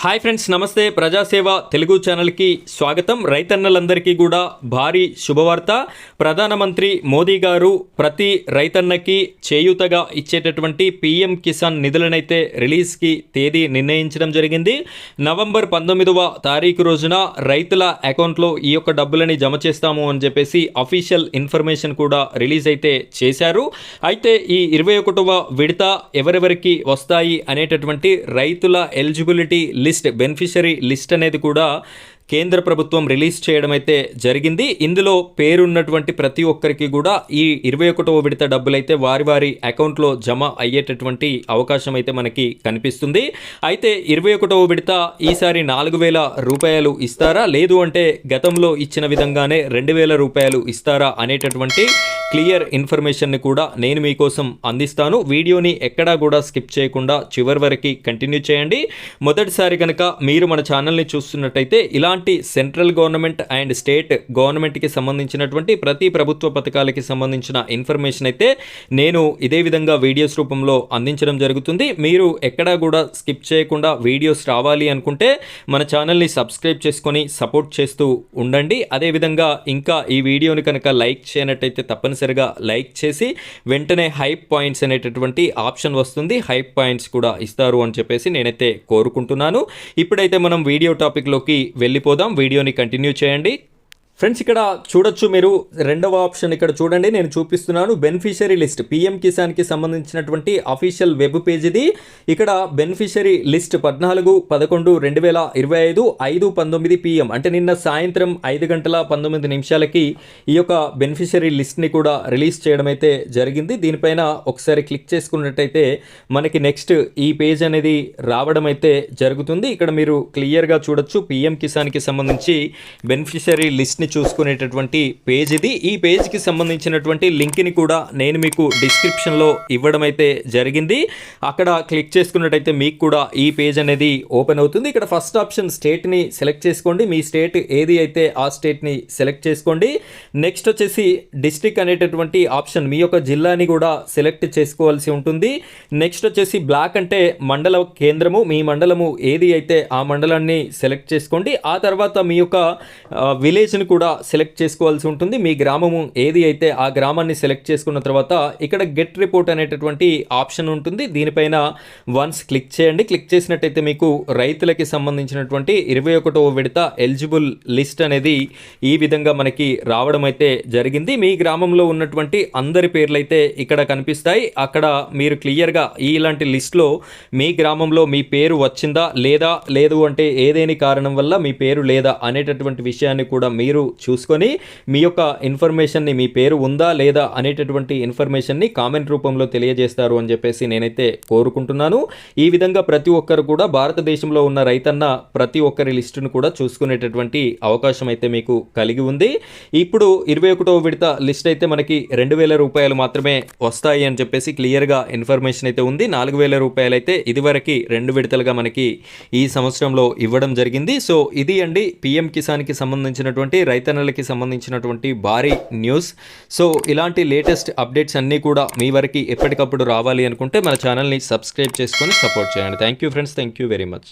Hi friends, నమస్తే. ప్రజాసేవ తెలుగు ఛానల్కి స్వాగతం. రైతన్నలందరికీ కూడా భారీ శుభవార్త. ప్రధానమంత్రి మోదీ గారు ప్రతి రైతన్నకి చేయూతగా ఇచ్చేటటువంటి పీఎం కిసాన్ నిధులనైతే రిలీజ్కి తేదీ నిర్ణయించడం జరిగింది. నవంబర్ 19వ తారీఖు రోజున రైతుల అకౌంట్లో ఈ యొక్క డబ్బులని జమ చేస్తాము అని చెప్పేసి అఫీషియల్ ఇన్ఫర్మేషన్ కూడా రిలీజ్ అయితే చేశారు. అయితే ఈ 21వ విడత ఎవరెవరికి వస్తాయి అనేటటువంటి రైతుల ఎలిజిబిలిటీ లిస్ట్, బెనిఫిషరీ లిస్ట్ అనేది కూడా కేంద్ర ప్రభుత్వం రిలీజ్ చేయడం అయితే జరిగింది. ఇందులో పేరున్నటువంటి ప్రతి ఒక్కరికి కూడా ఈ 21వ విడత డబ్బులైతే వారి వారి అకౌంట్లో జమ అయ్యేటటువంటి అవకాశం అయితే మనకి కనిపిస్తుంది. అయితే 21వ విడత ఈసారి 4,000 రూపాయలు ఇస్తారా, లేదు అంటే గతంలో ఇచ్చిన విధంగానే 2,000 రూపాయలు ఇస్తారా అనేటటువంటి క్లియర్ ఇన్ఫర్మేషన్ని కూడా నేను మీకోసం అందిస్తాను. వీడియోని ఎక్కడా కూడా స్కిప్ చేయకుండా చివరి వరకు కంటిన్యూ చేయండి. మొదటిసారి కనుక మీరు మన ఛానల్ని చూస్తున్నట్టయితే ఇలాంటి సెంట్రల్ గవర్నమెంట్ అండ్ స్టేట్ గవర్నమెంట్కి సంబంధించినటువంటి ప్రతి ప్రభుత్వ పథకాలకి సంబంధించిన ఇన్ఫర్మేషన్ అయితే నేను ఇదే విధంగా వీడియోస్ రూపంలో అందించడం జరుగుతుంది. మీరు ఎక్కడా కూడా స్కిప్ చేయకుండా వీడియోస్ రావాలి అనుకుంటే మన ఛానల్ని సబ్స్క్రైబ్ చేసుకొని సపోర్ట్ చేస్తూ ఉండండి. అదేవిధంగా ఇంకా ఈ వీడియోని కనుక లైక్ చేయనట్టయితే తప్పనిసరిగా లైక్ చేసి వెంటనే హైప్ పాయింట్స్ అనేటటువంటి ఆప్షన్ వస్తుంది, హైప్ పాయింట్స్ కూడా ఇస్తారు అని చెప్పేసి నేనైతే కోరుకుంటున్నాను. ఇప్పుడైతే మనం వీడియో టాపిక్లోకి వెళ్ళిపోదాం. వీడియోని కంటిన్యూ చేయండి. ఫ్రెండ్స్, ఇక్కడ చూడొచ్చు మీరు, రెండవ ఆప్షన్ ఇక్కడ చూడండి, నేను చూపిస్తున్నాను. బెనిఫిషరీ లిస్ట్ పీఎం కిసాన్కి సంబంధించినటువంటి అఫీషియల్ వెబ్ పేజ్ ఇది. ఇక్కడ బెనిఫిషరీ లిస్ట్ 14/11/2025 5:19 PM అంటే నిన్న సాయంత్రం 5:19 ఈ యొక్క బెనిఫిషరీ లిస్ట్ని కూడా రిలీజ్ చేయడం అయితే జరిగింది. దీనిపైన ఒకసారి క్లిక్ చేసుకున్నట్టయితే మనకి నెక్స్ట్ ఈ పేజ్ అనేది రావడం అయితే జరుగుతుంది. ఇక్కడ మీరు క్లియర్గా చూడొచ్చు, పీఎం కిసాన్కి సంబంధించి బెనిఫిషరీ లిస్ట్ని చూసుకునేటటువంటి పేజ్ ఇది. ఈ పేజ్కి సంబంధించినటువంటి లింక్ని కూడా నేను మీకు డిస్క్రిప్షన్లో ఇవ్వడం అయితే జరిగింది. అక్కడ క్లిక్ చేసుకున్నట్టయితే మీకు కూడా ఈ పేజ్ అనేది ఓపెన్ అవుతుంది. ఇక్కడ ఫస్ట్ ఆప్షన్ స్టేట్ని సెలెక్ట్ చేసుకోండి. మీ స్టేట్ ఏది అయితే ఆ స్టేట్ని సెలెక్ట్ చేసుకోండి. నెక్స్ట్ వచ్చేసి డిస్ట్రిక్ట్ అనేటటువంటి ఆప్షన్, మీ యొక్క జిల్లాని కూడా సెలెక్ట్ చేసుకోవాల్సి ఉంటుంది. నెక్స్ట్ వచ్చేసి బ్లాక్ అంటే మండల కేంద్రము, మీ మండలము ఏది అయితే ఆ మండలాన్ని సెలెక్ట్ చేసుకోండి. ఆ తర్వాత మీ యొక్క విలేజ్ని కూడా సెలెక్ట్ చేసుకోవాల్సి ఉంటుంది. మీ గ్రామము ఏది అయితే ఆ గ్రామాన్ని సెలెక్ట్ చేసుకున్న తర్వాత ఇక్కడ గెట్ రిపోర్ట్ అనేటటువంటి ఆప్షన్ ఉంటుంది. దీనిపైన వన్స్ క్లిక్ చేయండి. క్లిక్ చేసినట్టయితే మీకు రైతులకి సంబంధించినటువంటి 21వ విడత ఎలిజిబుల్ లిస్ట్ అనేది ఈ విధంగా మనకి రావడం అయితే జరిగింది. మీ గ్రామంలో ఉన్నటువంటి అందరి పేర్లు అయితే ఇక్కడ కనిపిస్తాయి. అక్కడ మీరు క్లియర్గా ఇలాంటి లిస్ట్లో మీ గ్రామంలో మీ పేరు వచ్చిందా లేదా, లేదు అంటే ఏదేని కారణం వల్ల మీ పేరు లేదా అనేటటువంటి విషయాన్ని కూడా మీరు చూసుకొని మీ యొక్క ఇన్ఫర్మేషన్ని, మీ పేరు ఉందా లేదా అనేటటువంటి ఇన్ఫర్మేషన్ని కామెంట్ రూపంలో తెలియజేస్తారు అని చెప్పేసి నేనైతే కోరుకుంటున్నాను. ఈ విధంగా ప్రతి ఒక్కరు కూడా భారతదేశంలో ఉన్న రైతన్న ప్రతి ఒక్కరి లిస్టును కూడా చూసుకునేటటువంటి అవకాశం అయితే మీకు కలిగి ఉంది. ఇప్పుడు 21వ విడత లిస్ట్ అయితే మనకి 2,000 రూపాయలు మాత్రమే వస్తాయి అని చెప్పేసి క్లియర్గా ఇన్ఫర్మేషన్ అయితే ఉంది. 4,000 రూపాయలు అయితే ఇదివరకు 2 విడతలుగా మనకి ఈ సంవత్సరంలో ఇవ్వడం జరిగింది. సో ఇది అండి పీఎం కిసాన్కి సంబంధించినటువంటి రైతన్నలకి సంబంధించినటువంటి భారీ న్యూస్. సో ఇలాంటి లేటెస్ట్ అప్డేట్స్ అన్నీ కూడా మీ వరకు ఎప్పటికప్పుడు రావాలి అనుకుంటే మన ఛానల్ని సబ్స్క్రైబ్ చేసుకొని సపోర్ట్ చేయండి. Thank you friends, thank you very much.